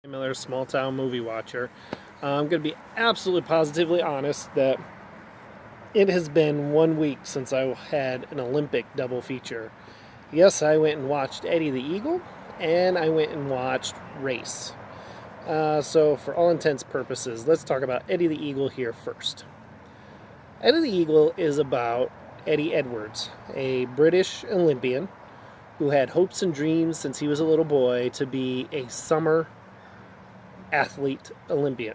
Miller, small town movie watcher. I'm going to be absolutely positively honest that it has been 1 week since I had an Olympic double feature. Yes, I went and watched Eddie the Eagle, and I went and watched Race. So, for all intents and purposes, let's talk about Eddie the Eagle here first. Eddie the Eagle is about Eddie Edwards, a British Olympian who had hopes and dreams since he was a little boy to be a summer athlete Olympian.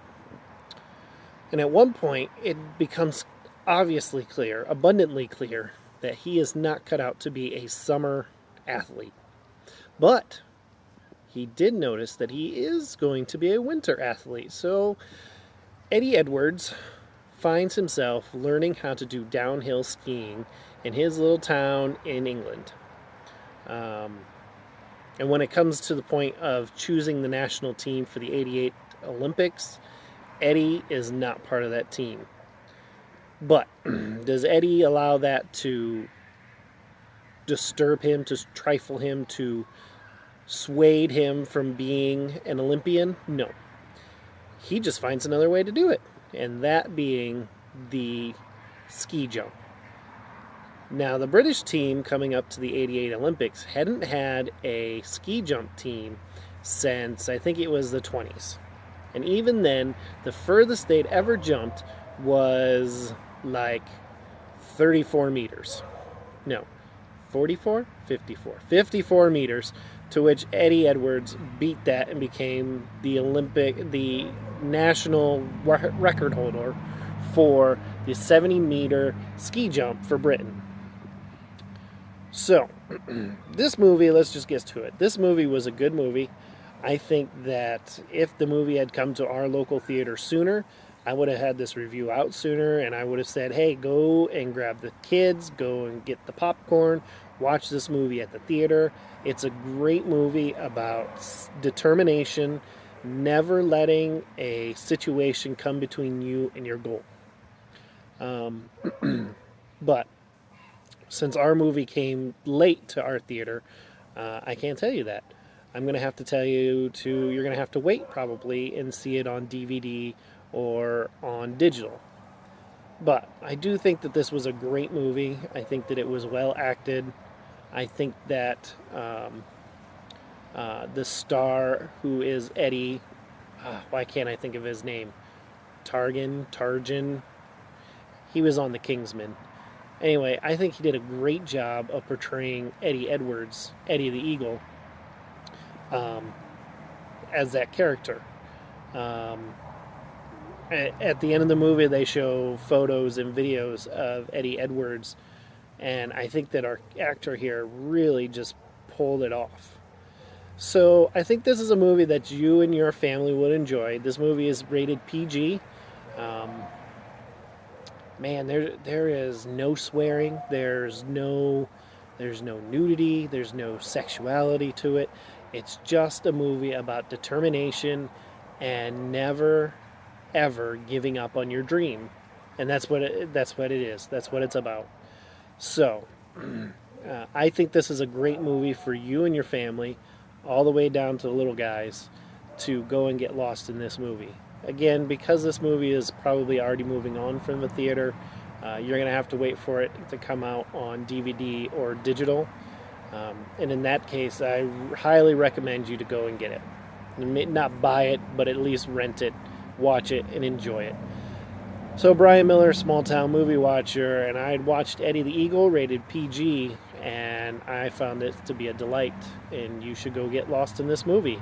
And at one point, it becomes obviously clear, abundantly clear, that he is not cut out to be a summer athlete. But he did notice that he is going to be a winter athlete. So Eddie Edwards finds himself learning how to do downhill skiing in his little town in England. And when it comes to the point of choosing the national team for the '88 Olympics, Eddie is not part of that team. But does Eddie allow that to disturb him, to trifle him, to sway him from being an Olympian? No. He just finds another way to do it, and that being the ski jump. Now, the British team coming up to the '88 Olympics hadn't had a ski jump team since I think it was the 20s. And even then, the furthest they'd ever jumped was like 34 meters. No, 44? 54. 54 meters, to which Eddie Edwards beat that and became the national record holder for the 70-meter ski jump for Britain. So, this movie, let's just get to it. This movie was a good movie. I think that if the movie had come to our local theater sooner, I would have had this review out sooner, and I would have said, hey, go and grab the kids, go and get the popcorn, watch this movie at the theater. It's a great movie about determination, never letting a situation come between you and your goal. But since our movie came late to our theater, I can't tell you that. I'm going to have to tell you you're going to have to wait probably and see it on DVD or on digital. But I do think that this was a great movie. I think that it was well acted. I think that the star who is Eddie, why can't I think of his name? Tarjan. He was on The Kingsman. Anyway, I think he did a great job of portraying Eddie Edwards, Eddie the Eagle, as that character. At the end of the movie, they show photos and videos of Eddie Edwards, and I think that our actor here really just pulled it off. So I think this is a movie that you and your family would enjoy. This movie is rated PG. Man, there is no swearing. There's no nudity. There's no sexuality to it. It's just a movie about determination and never, ever giving up on your dream. And that's what it is. That's what it's about. So, I think this is a great movie for you and your family, all the way down to the little guys, to go and get lost in this movie. Again, because this movie is probably already moving on from the theater, you're going to have to wait for it to come out on DVD or digital. And in that case, I highly recommend you to go and get it. Not buy it, but at least rent it, watch it, and enjoy it. So Brian Miller, small town movie watcher, and I had watched Eddie the Eagle, rated PG, and I found it to be a delight, and you should go get lost in this movie.